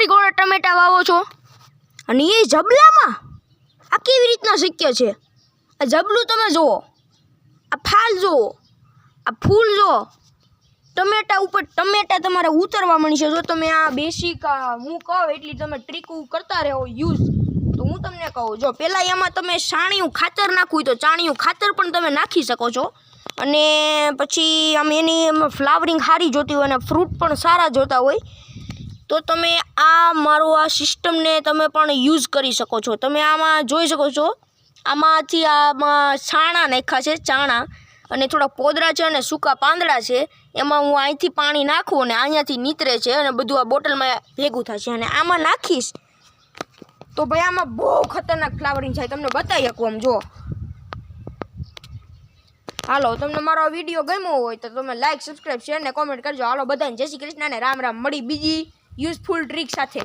Boundary ગોળે ટમેટા વાવો છો અને એ જબલામાં? આ કેવી રીતના શક્ય છે? આ જબલું તમે જુઓ, આ ફાલ જુઓ, આ ફૂલ જુઓ, ટમેટા ઉપર ટમેટા તમારે ઉતરવા મળશે. જો તમે આ બેસિક હું કહું એટલી તમે ટ્રીક કરતા રહો યુઝ, તો હું તમને કહું, જો પહેલાં એમાં તમે છાણિયું ખાતર નાખવું હોય તો છાણિયું ખાતર પણ તમે નાખી શકો છો. અને પછી આમ એની ફ્લાવરિંગ સારી જોતી હોય અને ફ્રૂટ પણ સારા જોતા હોય તો તમે આ મારો આ સિસ્ટમને તમે પણ યુઝ કરી શકો છો. તમે આમાં જોઈ શકો છો, આમાંથી આમાં છાણા નાખ્યા છે, ચાણા અને થોડા પોદરા છે અને સૂકા પાંદડા છે. એમાં હું અહીંથી પાણી નાખું અને અહીંયાથી નીતરે છે અને બધું આ બોટલમાં ભેગું થશે અને આમાં નાખીશ તો ભાઈ આમાં બહુ ખતરનાક ફ્લાવરિંગ થાય. તમને બતાવી શકું આમ જો. હાલો, તમને મારો વિડીયો ગમ્યો હોય તો તમે લાઈક, સબસ્ક્રાઈબ, શેર ને કોમેન્ટ કરજો. હાલો બધાને જય શ્રી કૃષ્ણ ને રામ રામ. મળી બીજી યુઝફુલ ટ્રીક સાથે.